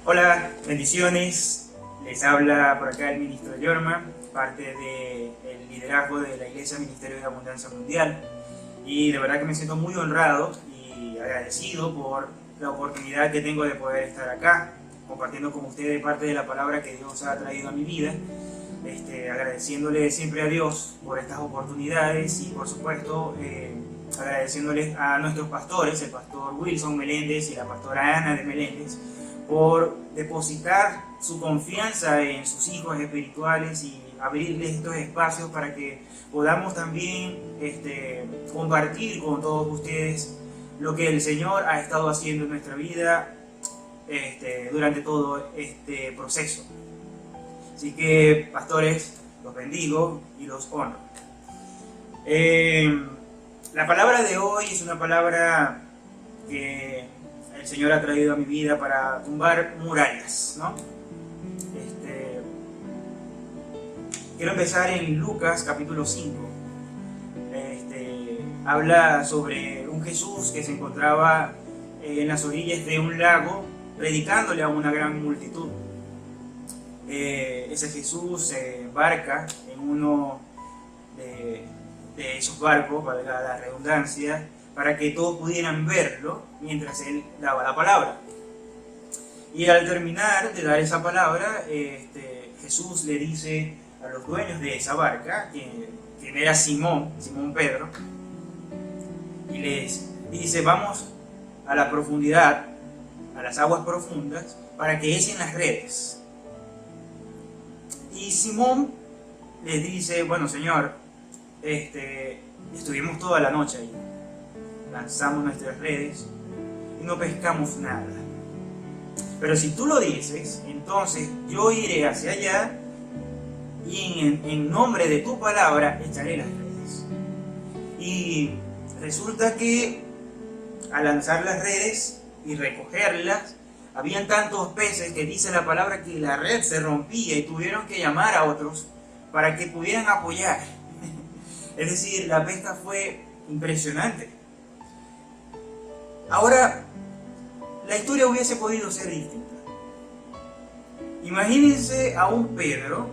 Hola, bendiciones. Les habla por acá el ministro Yorma, parte del liderazgo de la Iglesia Ministerio de Abundancia Mundial. Y de verdad que me siento muy honrado y agradecido por la oportunidad que tengo de poder estar acá, compartiendo con ustedes parte de la palabra que Dios ha traído a mi vida. Agradeciéndole siempre a Dios por estas oportunidades y por supuesto agradeciéndoles a nuestros pastores, el pastor Wilson Meléndez y la pastora Ana de Meléndez, por depositar su confianza en sus hijos espirituales y abrirles estos espacios para que podamos también compartir con todos ustedes lo que el Señor ha estado haciendo en nuestra vida durante todo este proceso. Así que, pastores, los bendigo y los honro. La palabra de hoy es una palabra que el Señor ha traído a mi vida para tumbar murallas, ¿no? Quiero empezar en Lucas capítulo 5. Habla sobre un Jesús que se encontraba en las orillas de un lago predicándole a una gran multitud. Ese Jesús se embarca en uno de esos barcos, valga la redundancia, para que todos pudieran verlo mientras él daba la palabra. Y al terminar de dar esa palabra, Jesús le dice a los dueños de esa barca, quien era Simón Pedro, y les dice: vamos a la profundidad, a las aguas profundas, para que echen las redes. Y Simón les dice: bueno, Señor, estuvimos toda la noche ahí, lanzamos nuestras redes y no pescamos nada. Pero si tú lo dices, entonces yo iré hacia allá y en nombre de tu palabra echaré las redes. Y resulta que al lanzar las redes y recogerlas, habían tantos peces que dice la palabra que la red se rompía y tuvieron que llamar a otros para que pudieran apoyar. Es decir, la pesca fue impresionante. Ahora, la historia hubiese podido ser distinta. Imagínense a un Pedro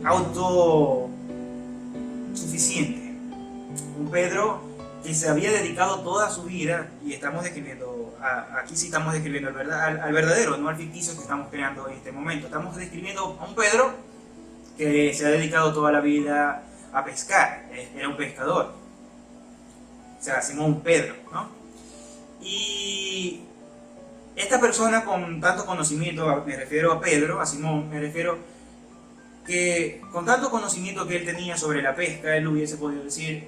autosuficiente, un Pedro que se había dedicado toda su vida, y estamos describiendo, aquí sí estamos describiendo al verdadero, no al ficticio que estamos creando en este momento. Estamos describiendo a un Pedro que se ha dedicado toda la vida a pescar, era un pescador, o sea, Simón Pedro, ¿no? Y esta persona con tanto conocimiento, me refiero a Pedro, a Simón, me refiero que con tanto conocimiento que él tenía sobre la pesca, él hubiese podido decir: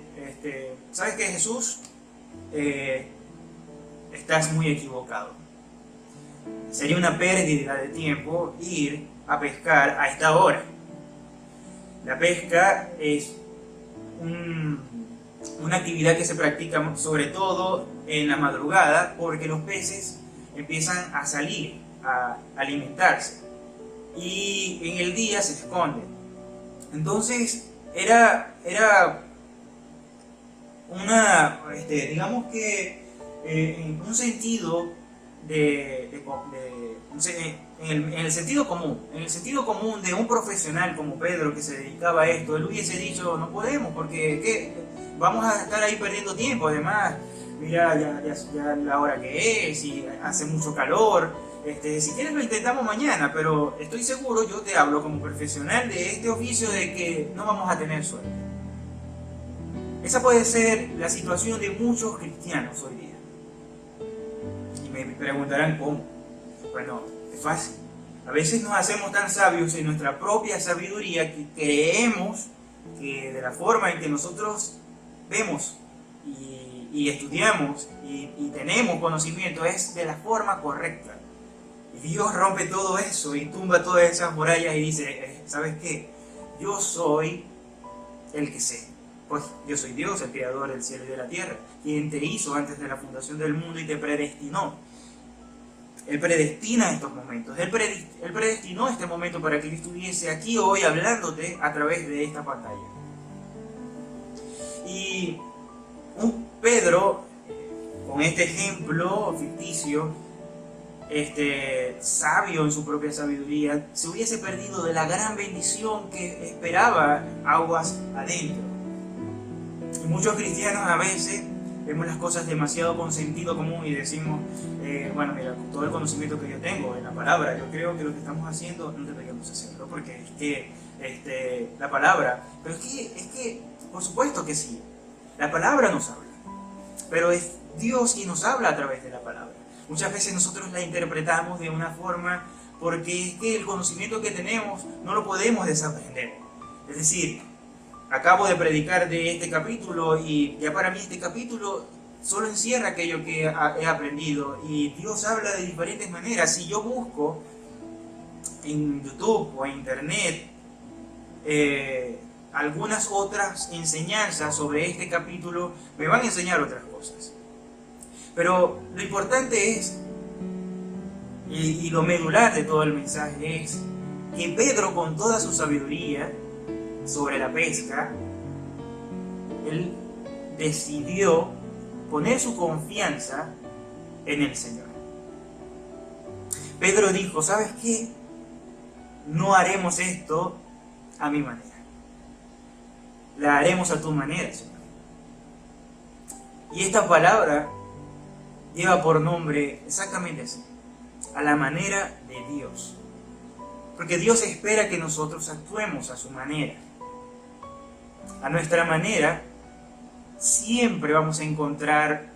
¿sabes qué, Jesús? Estás muy equivocado. Sería una pérdida de tiempo ir a pescar a esta hora. La pesca es una actividad que se practica sobre todo en la madrugada, porque los peces empiezan a salir, a alimentarse, y en el día se esconden. Entonces era una, digamos que en un sentido en el sentido común de un profesional como Pedro que se dedicaba a esto, él hubiese dicho: no podemos, porque vamos a estar ahí perdiendo tiempo. Además, mira ya la hora que es y hace mucho calor. Si quieres lo intentamos mañana, pero estoy seguro, yo te hablo como profesional de este oficio, de que no vamos a tener suerte. Esa puede ser la situación de muchos cristianos hoy día. Y me preguntarán cómo. Bueno, es fácil. A veces nos hacemos tan sabios en nuestra propia sabiduría que creemos que de la forma en que nosotros vemos y estudiamos y tenemos conocimiento es de la forma correcta. Y Dios rompe todo eso y tumba todas esas murallas y dice: ¿sabes qué? Yo soy el que sé. Pues yo soy Dios, el creador del cielo y de la tierra, quien te hizo antes de la fundación del mundo y te predestinó. Él predestina estos momentos. Él predestinó este momento para que yo estuviese aquí hoy hablándote a través de esta pantalla. Y un Pedro con este ejemplo ficticio, sabio en su propia sabiduría, se hubiese perdido de la gran bendición que esperaba aguas adentro. Y muchos cristianos a veces vemos las cosas demasiado con sentido común y decimos, bueno, mira, con todo el conocimiento que yo tengo en la palabra, yo creo que lo que estamos haciendo no deberíamos hacerlo, porque es que la palabra, pero es que, por supuesto que sí, la palabra nos habla, pero es Dios quien nos habla a través de la palabra. Muchas veces nosotros la interpretamos de una forma porque es que el conocimiento que tenemos no lo podemos desaprender. Es decir, acabo de predicar de este capítulo y ya para mí este capítulo solo encierra aquello que he aprendido, y Dios habla de diferentes maneras. Si yo busco en YouTube o en Internet algunas otras enseñanzas sobre este capítulo, me van a enseñar otras cosas. Pero lo importante es, y lo medular de todo el mensaje es, que Pedro, con toda su sabiduría sobre la pesca, él decidió poner su confianza en el Señor. Pedro dijo, ¿sabes qué? No haremos esto a mi manera. La haremos a tu manera, Señor. Y esta palabra lleva por nombre exactamente así, a la manera de Dios. Porque Dios espera que nosotros actuemos a su manera. A nuestra manera siempre vamos a encontrar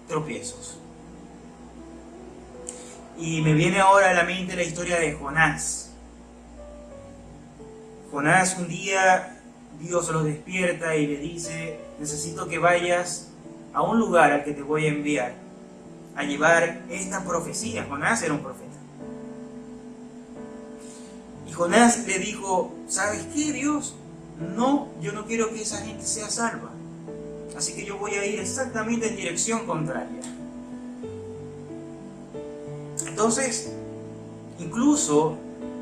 tropiezos. Y me viene ahora a la mente la historia de Jonás. Jonás, un día Dios lo despierta y le dice, necesito que vayas a un lugar al que te voy a enviar a llevar esta profecía. Jonás era un profeta. Y Jonás le dijo, ¿sabes qué, Dios? No, yo no quiero que esa gente sea salva. Así que yo voy a ir exactamente en dirección contraria. Entonces, incluso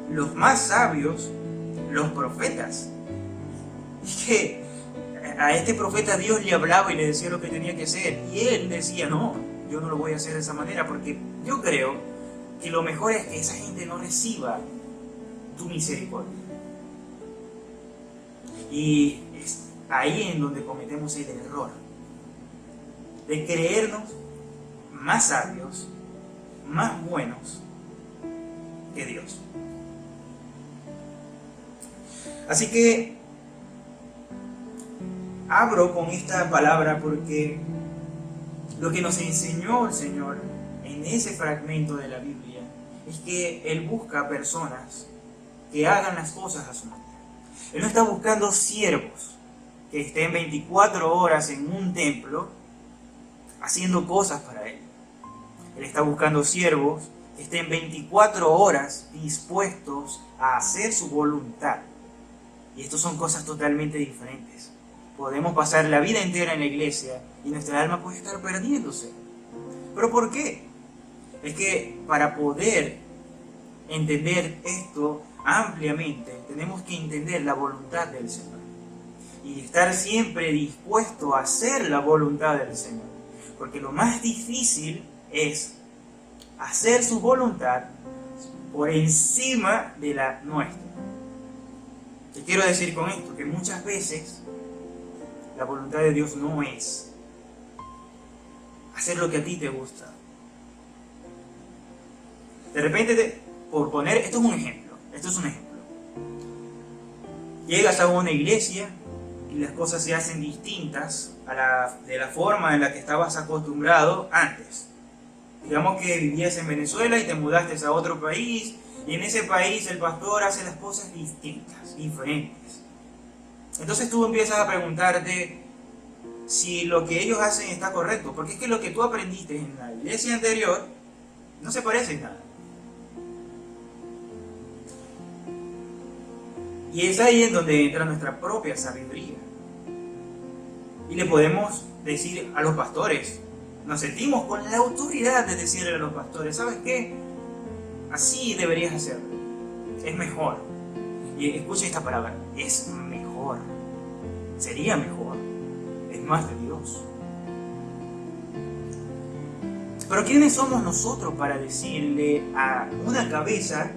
los más sabios, los profetas, y que a este profeta Dios le hablaba y le decía lo que tenía que hacer, y él decía, no, yo no lo voy a hacer de esa manera, porque yo creo que lo mejor es que esa gente no reciba tu misericordia. Y es ahí en donde cometemos el error de creernos más sabios, más buenos que Dios. Así que abro con esta palabra porque lo que nos enseñó el Señor en ese fragmento de la Biblia es que Él busca personas que hagan las cosas a su manera. Él no está buscando siervos que estén 24 horas en un templo haciendo cosas para Él. Él está buscando siervos que estén 24 horas dispuestos a hacer su voluntad. Y esto son cosas totalmente diferentes. Podemos pasar la vida entera en la iglesia y nuestra alma puede estar perdiéndose. ¿Pero por qué? Es que para poder entender esto ampliamente, tenemos que entender la voluntad del Señor. Y estar siempre dispuesto a hacer la voluntad del Señor. Porque lo más difícil es hacer su voluntad por encima de la nuestra. ¿Qué quiero decir con esto? Que muchas veces la voluntad de Dios no es hacer lo que a ti te gusta. De repente, por poner, esto es un ejemplo. Llegas a una iglesia y las cosas se hacen distintas de la forma en la que estabas acostumbrado antes. Digamos que vivías en Venezuela y te mudaste a otro país, y en ese país el pastor hace las cosas distintas, diferentes. Entonces tú empiezas a preguntarte si lo que ellos hacen está correcto, porque es que lo que tú aprendiste en la iglesia anterior no se parece en nada. Y es ahí en donde entra nuestra propia sabiduría. Y le podemos decir a los pastores, nos sentimos con la autoridad de decirle a los pastores, ¿sabes qué? Así deberías hacerlo. Es mejor. Y escucha esta palabra, es mejor. Sería mejor. Es más de Dios. Pero ¿quiénes somos nosotros para decirle a una cabeza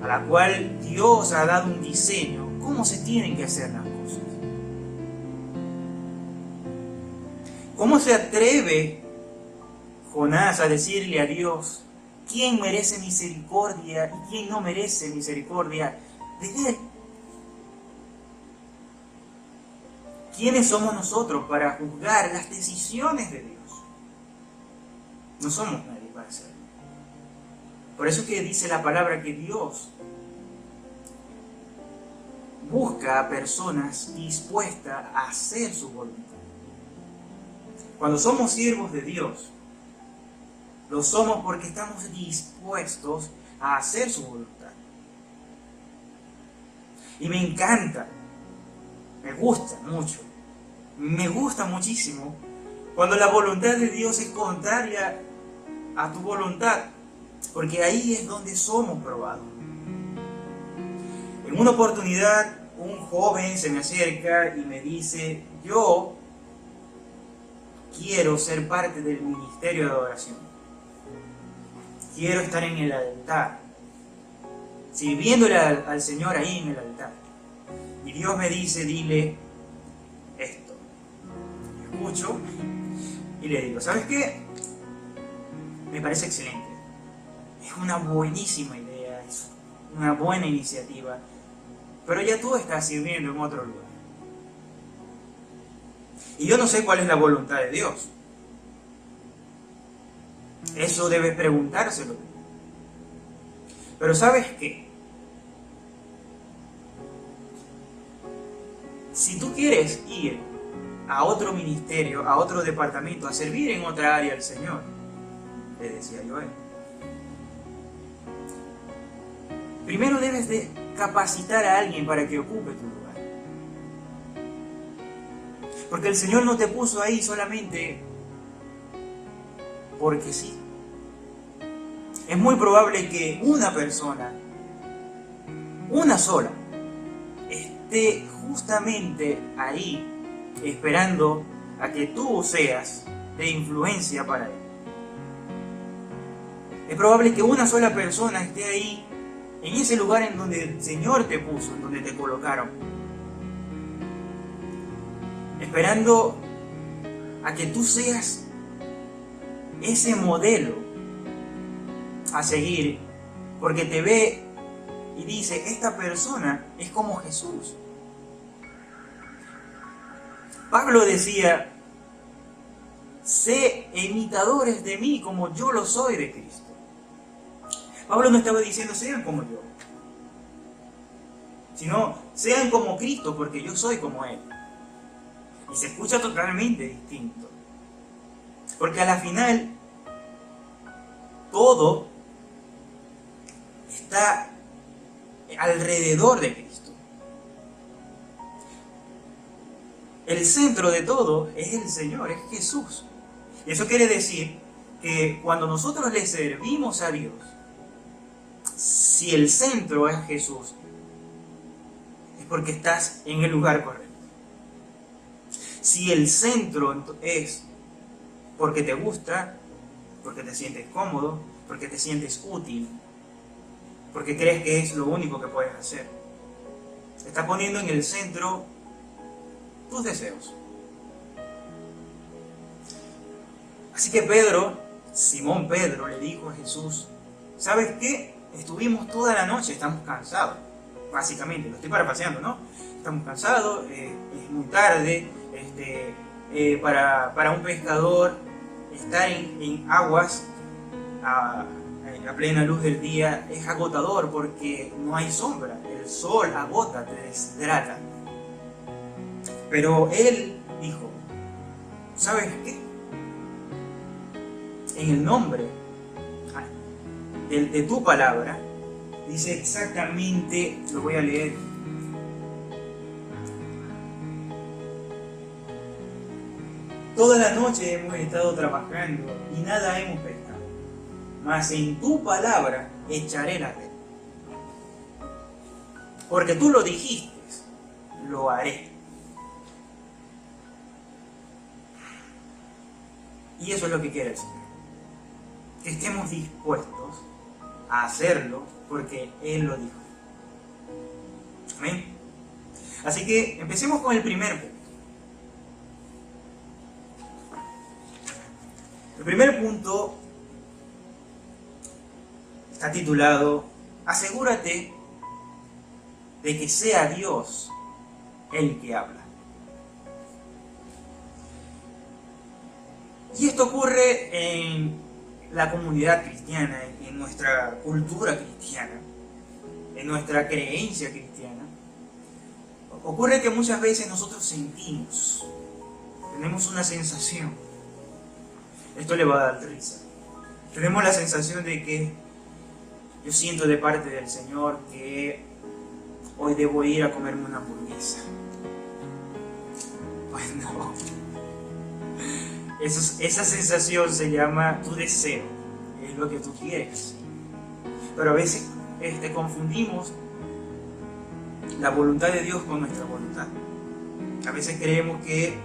a la cual Dios ha dado un diseño cómo se tienen que hacer las cosas? ¿Cómo se atreve Jonás a decirle a Dios quién merece misericordia y quién no merece misericordia de él? ¿Quiénes somos nosotros para juzgar las decisiones de Dios? No somos nadie para hacerlo. Por eso que dice la palabra que Dios busca a personas dispuestas a hacer su voluntad. Cuando somos siervos de Dios, lo somos porque estamos dispuestos a hacer su voluntad. Y me encanta, me gusta mucho, me gusta muchísimo cuando la voluntad de Dios es contraria a tu voluntad, porque ahí es donde somos probados. En una oportunidad, un joven se me acerca y me dice: yo quiero ser parte del ministerio de adoración. Quiero estar en el altar, sirviéndole al Señor ahí en el altar. Y Dios me dice: dile esto. Escucho y le digo: ¿sabes qué? Me parece excelente. Es una buenísima idea, es una buena iniciativa. Pero ya tú estás sirviendo en otro lugar. Y yo no sé cuál es la voluntad de Dios. Eso debes preguntárselo. Pero ¿sabes qué? Si tú quieres ir a otro ministerio, a otro departamento, a servir en otra área al Señor, le decía yo a él, primero debes de capacitar a alguien para que ocupe tu lugar. Porque el Señor no te puso ahí solamente porque sí. Es muy probable que una persona, una sola, esté justamente ahí esperando a que tú seas de influencia para él. Es probable que una sola persona esté ahí en ese lugar en donde el Señor te puso, en donde te colocaron, esperando a que tú seas ese modelo a seguir, porque te ve y dice: esta persona es como Jesús. Pablo decía: sé imitadores de mí como yo lo soy de Cristo. Pablo no estaba diciendo sean como yo, sino sean como Cristo, porque yo soy como Él. Y se escucha totalmente distinto, porque a la final todo está alrededor de Cristo. El centro de todo es el Señor, es Jesús. Y eso quiere decir que cuando nosotros le servimos a Dios, si el centro es Jesús, es porque estás en el lugar correcto. Si el centro es porque te gusta, porque te sientes cómodo, porque te sientes útil, porque crees que es lo único que puedes hacer, estás poniendo en el centro tus deseos. Así que Simón Pedro le dijo a Jesús: ¿sabes qué? Estuvimos toda la noche, estamos cansados. Básicamente, lo estoy parapaseando, ¿no? Estamos cansados, es muy tarde, para un pescador estar en aguas a plena luz del día es agotador porque no hay sombra, el sol agota, te deshidrata. Pero él dijo: ¿sabes qué? En el nombre de tu palabra, dice exactamente, lo voy a leer: toda la noche hemos estado trabajando y nada hemos pescado, mas en tu palabra echaré la red. Porque tú lo dijiste, lo haré. Y eso es lo que quiere el Señor. que estemos dispuestos a hacerlo porque Él lo dijo. Amén. Así que empecemos con el primer punto. El primer punto está titulado: asegúrate de que sea Dios el que habla. Y esto ocurre en la comunidad cristiana, en nuestra cultura cristiana, en nuestra creencia cristiana. Ocurre que muchas veces nosotros sentimos, tenemos una sensación, esto le va a dar risa, tenemos la sensación de que yo siento de parte del Señor que hoy debo ir a comerme una hamburguesa. Pues no. Esa sensación se llama tu deseo, es lo que tú quieres. Pero a veces confundimos la voluntad de Dios con nuestra voluntad. A veces creemos que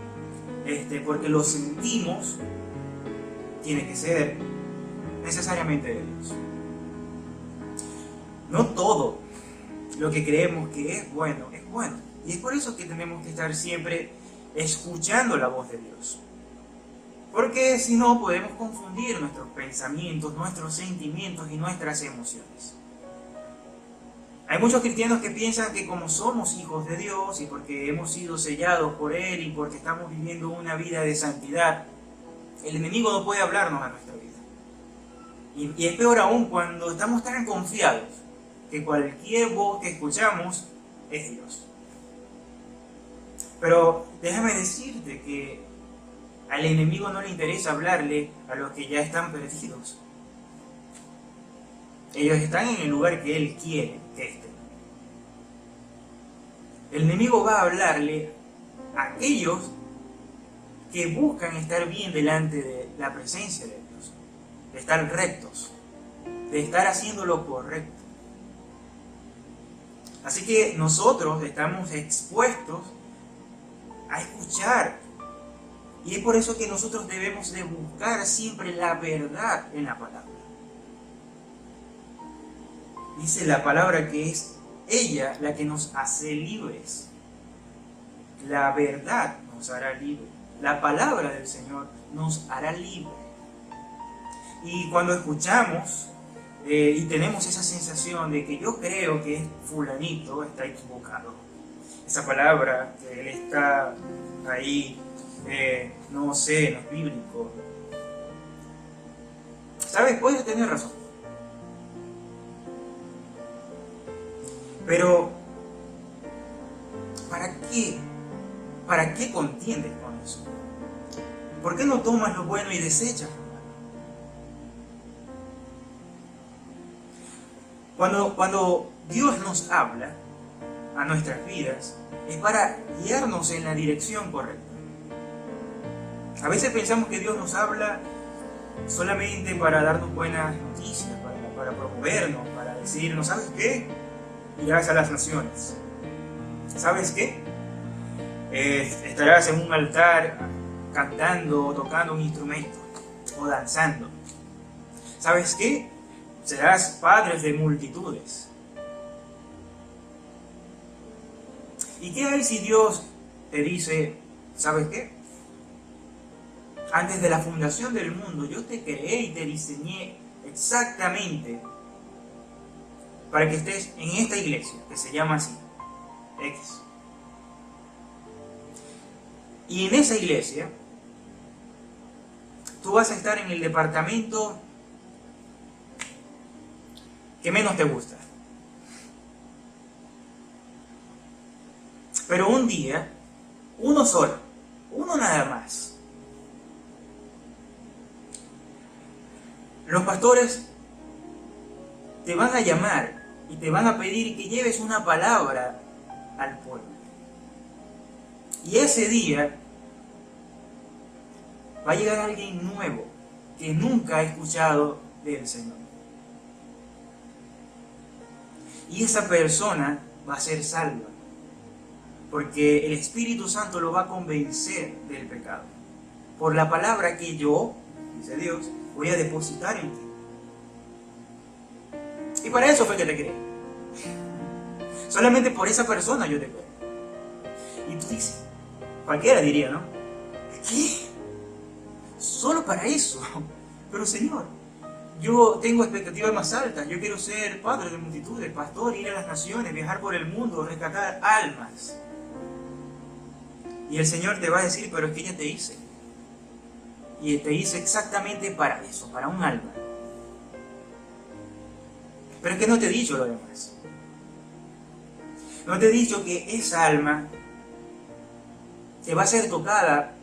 porque lo sentimos, tiene que ser necesariamente de Dios. No todo lo que creemos que es bueno, es bueno. Y es por eso que tenemos que estar siempre escuchando la voz de Dios. Porque si no, podemos confundir nuestros pensamientos, nuestros sentimientos y nuestras emociones. Hay muchos cristianos que piensan que como somos hijos de Dios y porque hemos sido sellados por Él y porque estamos viviendo una vida de santidad, el enemigo no puede hablarnos a nuestra vida. Y es peor aún cuando estamos tan confiados que cualquier voz que escuchamos es Dios. Pero déjame decirte que al enemigo no le interesa hablarle a los que ya están perdidos. Ellos están en el lugar que Él quiere que estén. El enemigo va a hablarle a aquellos que buscan estar bien delante de la presencia de Dios, de estar rectos, de estar haciendo lo correcto. Así que nosotros estamos expuestos a escuchar. Y es por eso que nosotros debemos de buscar siempre la verdad en la palabra. Dice la palabra que es ella la que nos hace libres. La verdad nos hará libres. La palabra del Señor nos hará libres. Y cuando escuchamos y tenemos esa sensación de que yo creo que fulanito está equivocado, esa palabra que él está ahí, no sé, no es bíblico, ¿sabes? Puedes tener razón. Pero, ¿para qué? ¿Para qué contiendes con eso? ¿Por qué no tomas lo bueno y desechas lo malo? Cuando Dios nos habla a nuestras vidas, es para guiarnos en la dirección correcta. A veces pensamos que Dios nos habla solamente para darnos buenas noticias, para promovernos, para decirnos, ¿sabes qué? Irás a las naciones. ¿Sabes qué? Estarás en un altar cantando o tocando un instrumento o danzando. ¿Sabes qué? Serás padre de multitudes. ¿Y qué hay si Dios te dice, ¿sabes qué? Antes de la fundación del mundo, yo te creé y te diseñé exactamente para que estés en esta iglesia, que se llama así, X. Y en esa iglesia, tú vas a estar en el departamento que menos te gusta. Pero un día, uno solo, uno nada más, los pastores te van a llamar y te van a pedir que lleves una palabra al pueblo. Y ese día va a llegar alguien nuevo que nunca ha escuchado del Señor. Y esa persona va a ser salva, porque el Espíritu Santo lo va a convencer del pecado. Por la palabra que yo, dice Dios, voy a depositar en ti. Y para eso fue que te creé. Solamente por esa persona yo te creo. Y tú dices, cualquiera diría, ¿no? ¿Qué? Solo para eso. Pero Señor, yo tengo expectativas más altas. Yo quiero ser padre de multitudes, pastor, ir a las naciones, viajar por el mundo, rescatar almas. Y el Señor te va a decir, pero es que ya te hice. Y te hice exactamente para eso, para un alma. Pero es que no te he dicho lo demás. No te he dicho que esa alma te va a ser tocada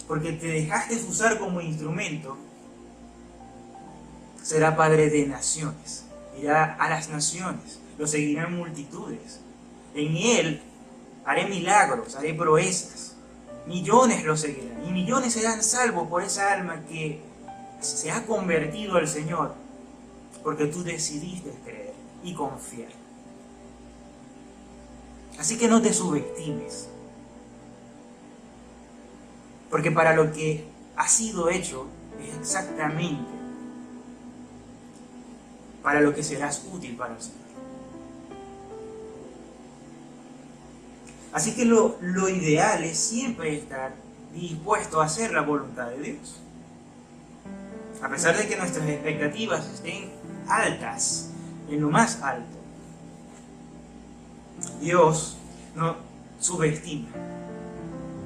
porque te dejaste usar como instrumento. Será padre de naciones. Irá a las naciones. Lo seguirán multitudes. En él haré milagros, haré proezas. Millones lo seguirán. Y millones serán salvos por esa alma que se ha convertido al Señor. Porque tú decidiste creer y confiar. Así que no te subestimes. Porque para lo que ha sido hecho es exactamente para lo que serás útil para el Señor. Así que lo ideal es siempre estar dispuesto a hacer la voluntad de Dios. A pesar de que nuestras expectativas estén altas, en lo más alto, Dios no subestima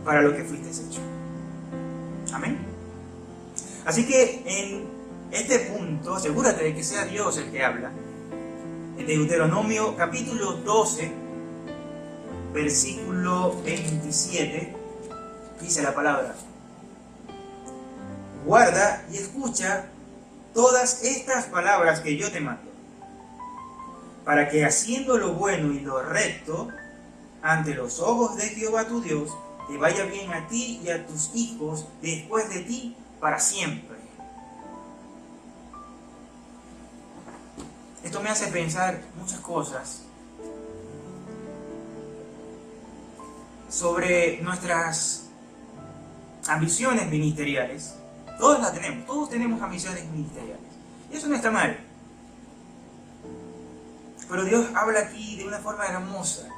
para lo que fuiste hecho. Amén. Así que en este punto, asegúrate de que sea Dios el que habla. En Deuteronomio capítulo 12, versículo 27, dice la palabra: guarda y escucha todas estas palabras que yo te mando, para que haciendo lo bueno y lo recto ante los ojos de Jehová tu Dios, te vaya bien a ti y a tus hijos después de ti para siempre. Esto me hace pensar muchas cosas sobre nuestras ambiciones ministeriales. Todos las tenemos, todos tenemos ambiciones ministeriales. Y eso no está mal. Pero Dios habla aquí de una forma hermosa,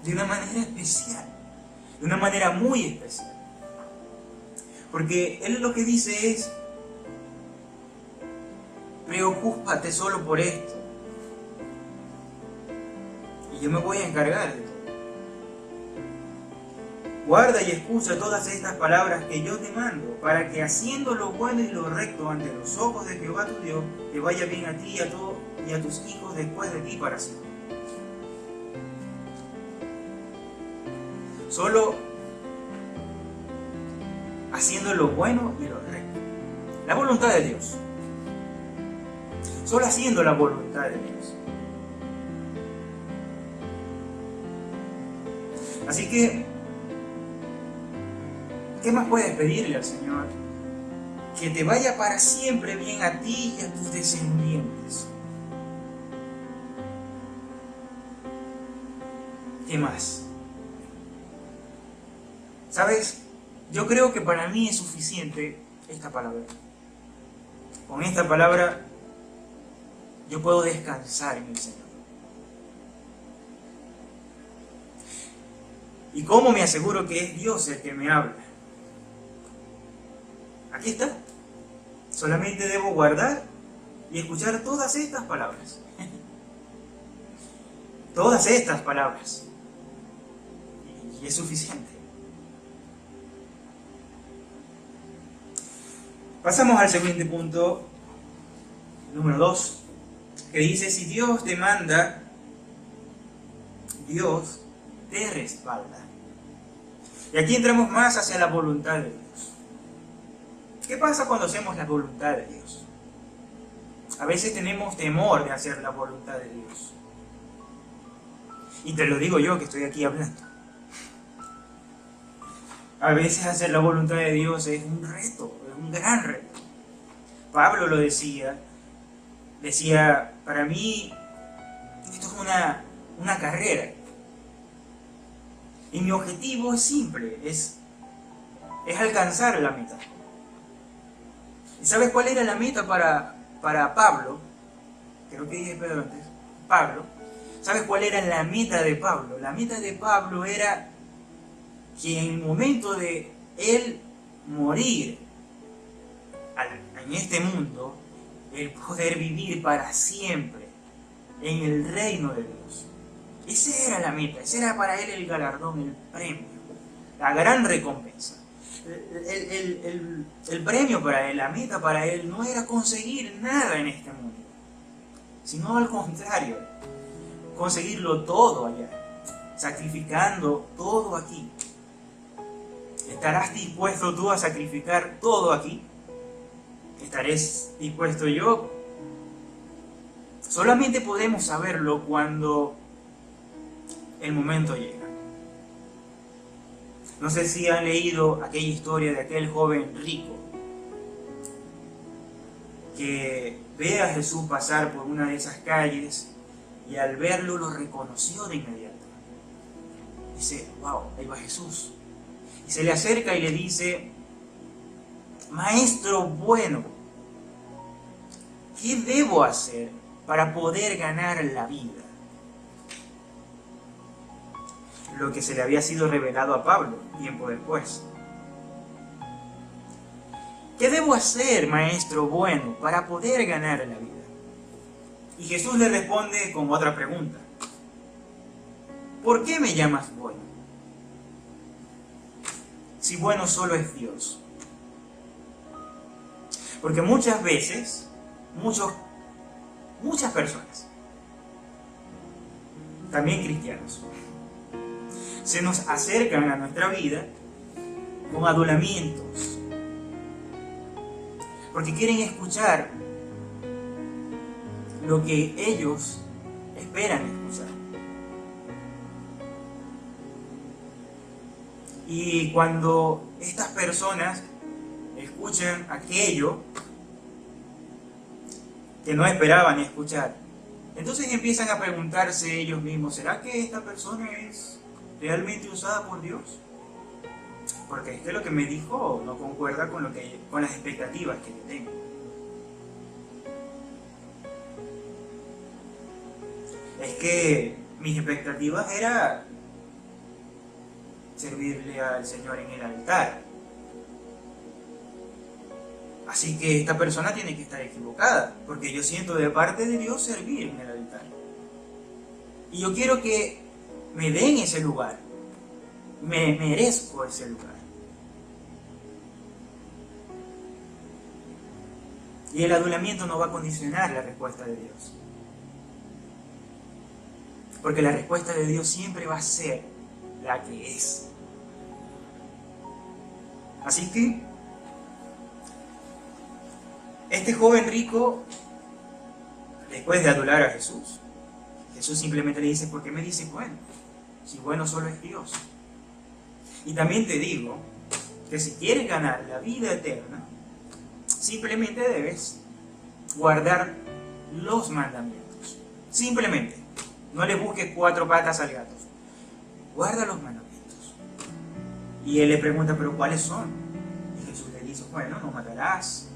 de una manera especial, de una manera muy especial. Porque Él lo que dice es: preocúpate solo por esto, y yo me voy a encargar de todo. Guarda y escucha todas estas palabras que yo te mando, para que haciendo lo bueno y lo recto ante los ojos de Jehová tu Dios, te vaya bien a ti y a tus hijos después de ti para siempre. Solo haciendo lo bueno y lo recto. La voluntad de Dios. Solo haciendo la voluntad de Dios. Así que, ¿qué más puedes pedirle al Señor? Que te vaya para siempre bien a ti y a tus descendientes. ¿Qué más? ¿Sabes? Yo creo que para mí es suficiente esta palabra. Con esta palabra yo puedo descansar en el Señor. ¿Y cómo me aseguro que es Dios el que me habla? Aquí está. Solamente debo guardar y escuchar todas estas palabras. Todas estas palabras. Y es suficiente. Pasamos al siguiente punto, número 2, que dice: si Dios te manda, Dios te respalda. Y aquí entramos más hacia la voluntad de Dios. ¿Qué pasa cuando hacemos la voluntad de Dios? A veces tenemos temor de hacer la voluntad de Dios. Y te lo digo yo que estoy aquí hablando. A veces hacer la voluntad de Dios es un reto, es un gran reto. Pablo lo decía, para mí esto es una carrera. Y mi objetivo es simple, es alcanzar la meta. ¿Y sabes cuál era la meta para Pablo? Creo que dije Pedro antes. Pablo. ¿Sabes cuál era la meta de Pablo? La meta de Pablo era que en el momento de él morir en este mundo, el poder vivir para siempre en el reino de Dios. Esa era la meta, ese era para él el galardón, el premio, la gran recompensa. El premio para él, la meta para él, no era conseguir nada en este mundo, sino al contrario, conseguirlo todo allá, sacrificando todo aquí. ¿Estarás dispuesto tú a sacrificar todo aquí? ¿Estaré dispuesto yo? Solamente podemos saberlo cuando el momento llega. No sé si han leído aquella historia de aquel joven rico que ve a Jesús pasar por una de esas calles y al verlo lo reconoció de inmediato. Dice, wow, ahí va Jesús. Y se le acerca y le dice, Maestro bueno, ¿qué debo hacer para poder ganar la vida? Lo que se le había sido revelado a Pablo tiempo después. ¿Qué debo hacer, Maestro bueno, para poder ganar la vida? Y Jesús le responde con otra pregunta. ¿Por qué me llamas bueno? Si bueno solo es Dios. Porque muchas veces, muchas personas, también cristianos, se nos acercan a nuestra vida con adulamientos, porque quieren escuchar lo que ellos esperan escuchar. Y cuando estas personas escuchan aquello que no esperaban escuchar, entonces empiezan a preguntarse ellos mismos, ¿será que esta persona es realmente usada por Dios? Porque es que lo que me dijo no concuerda con las expectativas que yo tengo. Es que mis expectativas era servirle al Señor en el altar. Así que esta persona tiene que estar equivocada, porque yo siento de parte de Dios servir en el altar. Y yo quiero que me den ese lugar. Me merezco ese lugar. Y el adulamiento no va a condicionar la respuesta de Dios. Porque la respuesta de Dios siempre va a ser la que es. Así que este joven rico, después de adular a Jesús, Jesús simplemente le dice, ¿por qué me dices bueno? Si bueno solo es Dios. Y también te digo que si quieres ganar la vida eterna, simplemente debes guardar los mandamientos. Simplemente. No le busques 4 patas al gato. Guarda los mandamientos. Y él le pregunta, ¿pero cuáles son? Y Jesús le dice, bueno, no matarás,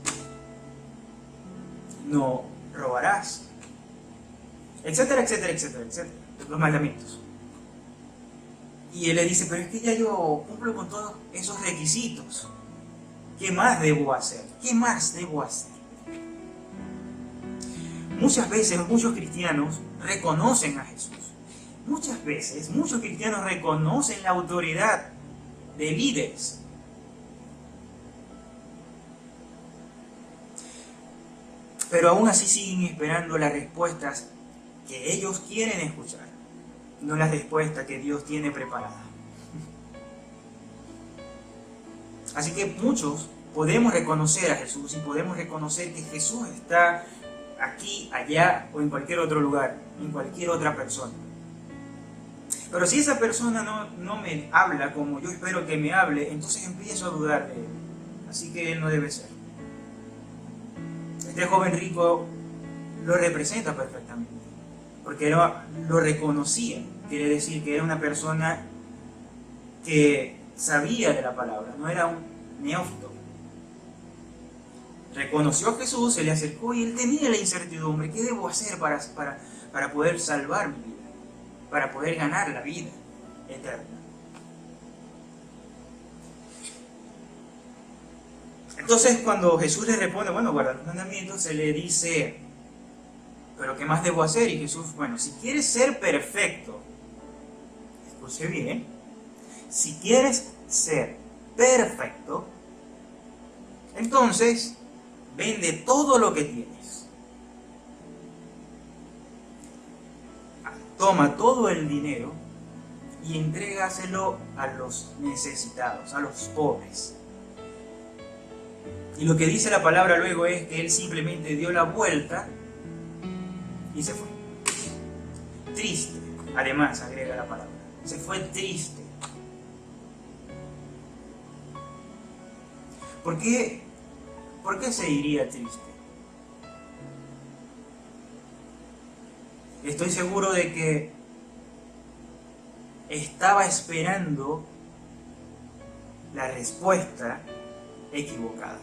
no robarás, etcétera, etcétera, etcétera, etcétera. Los mandamientos. Y él le dice, pero es que ya yo cumplo con todos esos requisitos. ¿Qué más debo hacer? ¿Qué más debo hacer? Muchas veces muchos cristianos reconocen a Jesús. Muchas veces muchos cristianos reconocen la autoridad de líderes. Pero aún así siguen esperando las respuestas que ellos quieren escuchar, no las respuestas que Dios tiene preparada. Así que muchos podemos reconocer a Jesús y podemos reconocer que Jesús está aquí, allá o en cualquier otro lugar, en cualquier otra persona. Pero si esa persona no me habla como yo espero que me hable, entonces empiezo a dudar de él. Así que él no debe ser. Este joven rico lo representa perfectamente, porque lo reconocía. Quiere decir que era una persona que sabía de la palabra, no era un neófito. reconoció a Jesús, se le acercó y él tenía la incertidumbre. ¿Qué debo hacer para poder salvar mi vida? Para poder ganar la vida eterna. Entonces cuando Jesús le responde, bueno, guarda los mandamientos, se le dice, ¿pero qué más debo hacer? Y Jesús, bueno, si quieres ser perfecto, escuche bien, si quieres ser perfecto, entonces vende todo lo que tienes. Toma todo el dinero y entrégaselo a los necesitados, a los pobres. Y lo que dice la palabra luego es que él simplemente dio la vuelta y se fue. Triste, además, agrega la palabra. Se fue triste. ¿Por qué se iría triste? Estoy seguro de que estaba esperando la respuesta equivocada.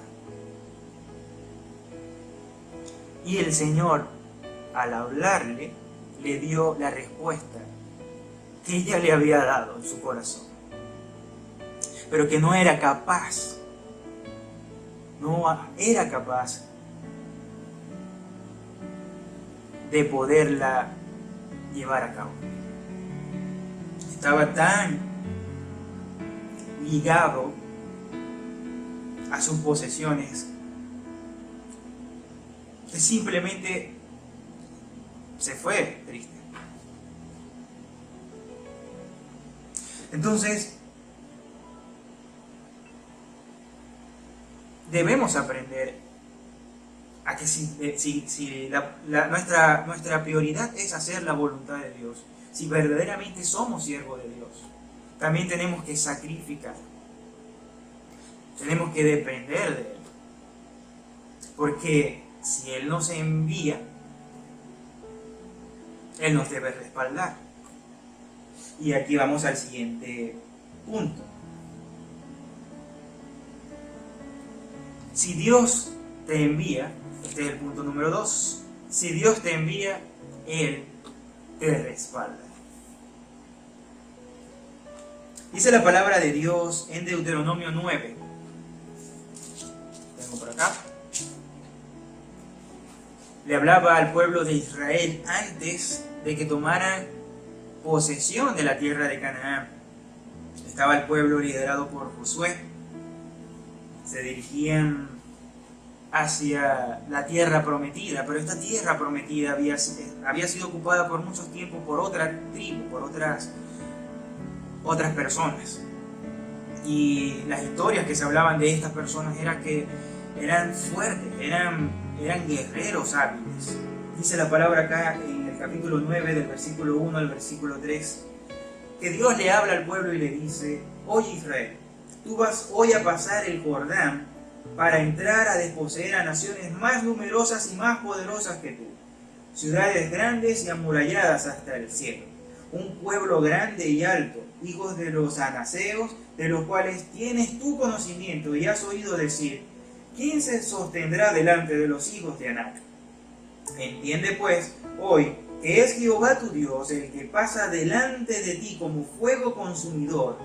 Y el Señor, al hablarle, le dio la respuesta que ella le había dado en su corazón, pero que no era capaz de poderla llevar a cabo. Estaba tan ligado a sus posesiones que simplemente se fue triste. Entonces, debemos aprender a que si nuestra prioridad es hacer la voluntad de Dios, si verdaderamente somos siervos de Dios, también tenemos que sacrificar. Tenemos que depender de Él. Porque si Él nos envía, Él nos debe respaldar. Y aquí vamos al siguiente punto. Si Dios te envía, este es el punto número 2, si Dios te envía, Él te respalda. Dice la palabra de Dios en Deuteronomio 9. Tengo por acá. Le hablaba al pueblo de Israel antes de que tomaran posesión de la tierra de Canaán. Estaba el pueblo liderado por Josué. Se dirigían hacia la tierra prometida, pero esta tierra prometida había sido ocupada por mucho tiempo por otra tribu, por otras personas. Y las historias que se hablaban de estas personas era que eran fuertes, eran guerreros hábiles. Dice la palabra acá en el capítulo 9, del versículo 1 al versículo 3, que Dios le habla al pueblo y le dice: oye Israel, tú vas hoy a pasar el Jordán para entrar a desposeer a naciones más numerosas y más poderosas que tú, ciudades grandes y amuralladas hasta el cielo, un pueblo grande y alto, hijos de los anaseos, de los cuales tienes tu conocimiento y has oído decir: ¿quién se sostendrá delante de los hijos de Anac? Entiende pues hoy que es Jehová tu Dios el que pasa delante de ti como fuego consumidor,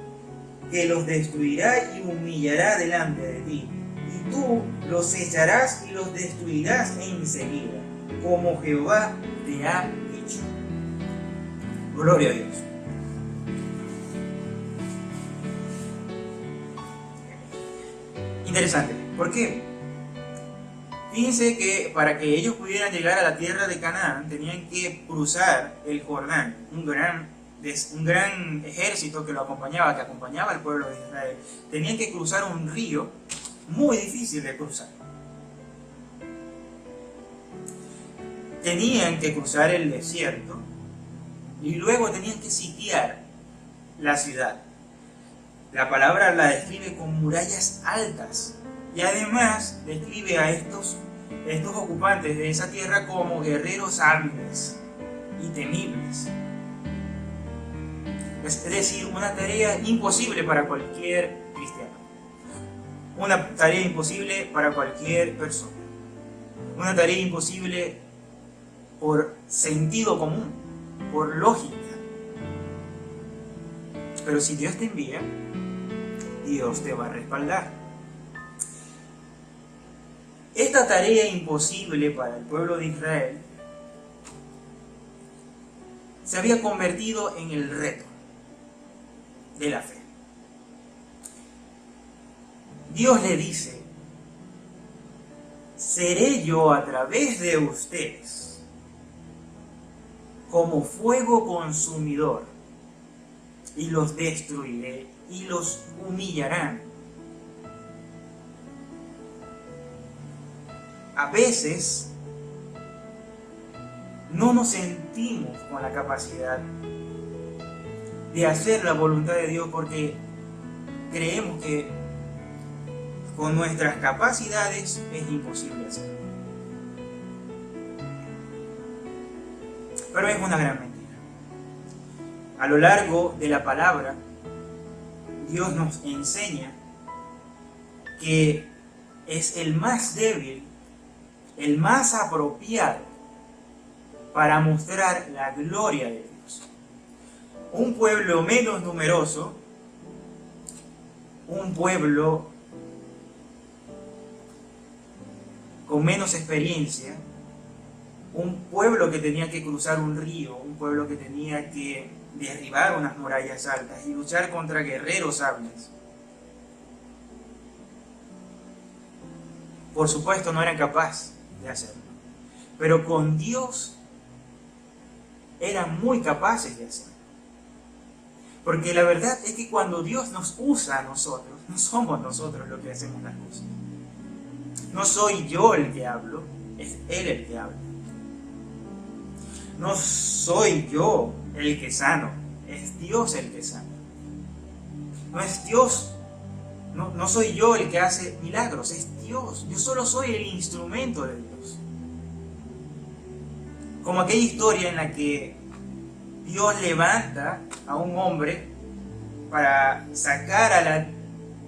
que los destruirá y humillará delante de ti, y tú los echarás y los destruirás enseguida, como Jehová te ha dicho. Gloria a Dios. Interesante. ¿Por qué? Fíjense que para que ellos pudieran llegar a la tierra de Canaán tenían que cruzar el Jordán, un gran ejército que acompañaba al pueblo de Israel. Tenían que cruzar un río muy difícil de cruzar. Tenían que cruzar el desierto y luego tenían que sitiar la ciudad. La palabra la describe con murallas altas. Y además describe a estos ocupantes de esa tierra como guerreros hábiles y temibles. Es decir, una tarea imposible para cualquier cristiano. Una tarea imposible para cualquier persona. Una tarea imposible por sentido común, por lógica. Pero si Dios te envía, Dios te va a respaldar. Esta tarea imposible para el pueblo de Israel se había convertido en el reto de la fe. Dios le dice: seré yo a través de ustedes como fuego consumidor, y los destruiré y los humillarán. A veces no nos sentimos con la capacidad de hacer la voluntad de Dios porque creemos que con nuestras capacidades es imposible hacerlo. Pero es una gran mentira. A lo largo de la palabra, Dios nos enseña que es el más débil, el más apropiado para mostrar la gloria de Dios. Un pueblo menos numeroso, un pueblo con menos experiencia, un pueblo que tenía que cruzar un río, un pueblo que tenía que derribar unas murallas altas y luchar contra guerreros hábiles. Por supuesto no eran capaces de hacerlo, pero con Dios eran muy capaces de hacerlo. Porque la verdad es que cuando Dios nos usa a nosotros, no somos nosotros los que hacemos las cosas. No soy yo el que hablo, es Él el que habla. No soy yo el que sano, es Dios el que sana. No es Dios, no soy yo el que hace milagros, es Dios. Yo solo soy el instrumento de Dios. Como aquella historia en la que Dios levanta a un hombre para sacar a la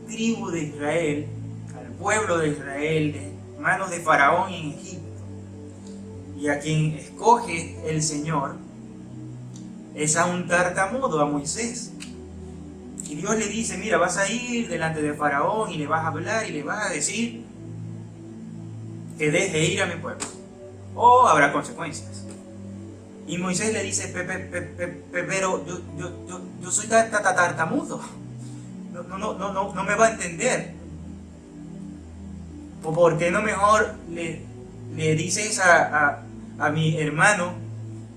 tribu de Israel, al pueblo de Israel, de manos de Faraón en Egipto. Y a quien escoge el Señor es a un tartamudo, a Moisés. Y Dios le dice: mira, vas a ir delante de Faraón y le vas a hablar y le vas a decir que deje ir a mi pueblo, o habrá consecuencias. Y Moisés le dice: pero yo soy tartamudo, no me va a entender. ¿Por qué no mejor le dices a mi hermano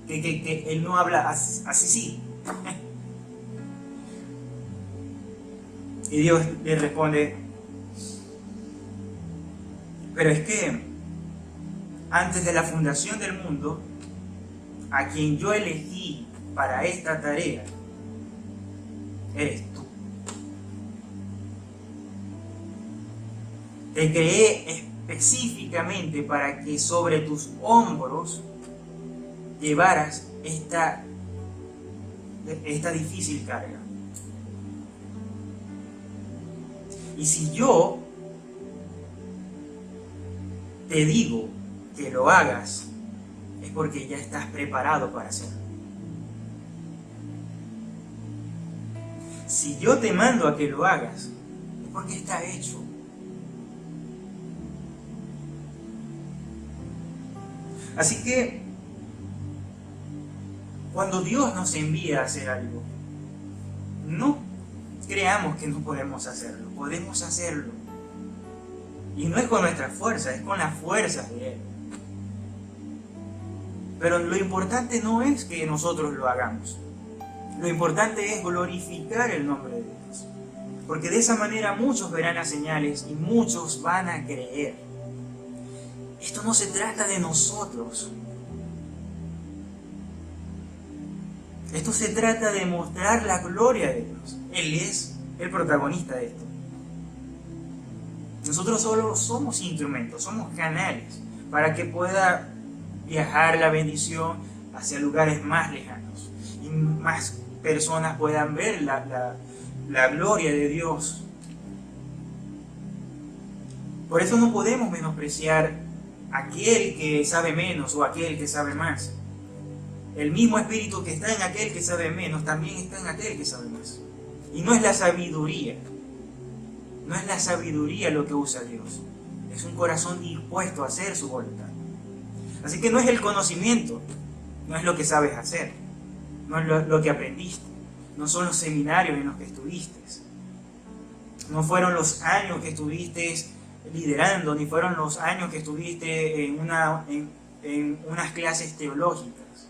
que él no habla así sí? Y Dios le responde: pero es que antes de la fundación del mundo, a quien yo elegí para esta tarea eres tú. Te creé específicamente para que sobre tus hombros llevaras esta difícil carga. Y si yo te digo que lo hagas, es porque ya estás preparado para hacerlo. Si yo te mando a que lo hagas, es porque está hecho. Así que, cuando Dios nos envía a hacer algo, no creamos que no podemos hacerlo. Podemos hacerlo. Y no es con nuestra fuerza, es con las fuerzas de Él. Pero lo importante no es que nosotros lo hagamos. Lo importante es glorificar el nombre de Dios. Porque de esa manera muchos verán las señales y muchos van a creer. Esto no se trata de nosotros. Esto se trata de mostrar la gloria de Dios. Él es el protagonista de esto. Nosotros solo somos instrumentos, somos canales para que pueda viajar la bendición hacia lugares más lejanos y más personas puedan ver la gloria de Dios. Por eso no podemos menospreciar aquel que sabe menos o aquel que sabe más. El mismo espíritu que está en aquel que sabe menos también está en aquel que sabe más. Y no es la sabiduría. No es la sabiduría lo que usa Dios. Es un corazón dispuesto a hacer su voluntad. Así que no es el conocimiento, no es lo que sabes hacer, no es lo que aprendiste, no son los seminarios en los que estuviste, no fueron los años que estuviste liderando, ni fueron los años que estuviste en unas clases teológicas.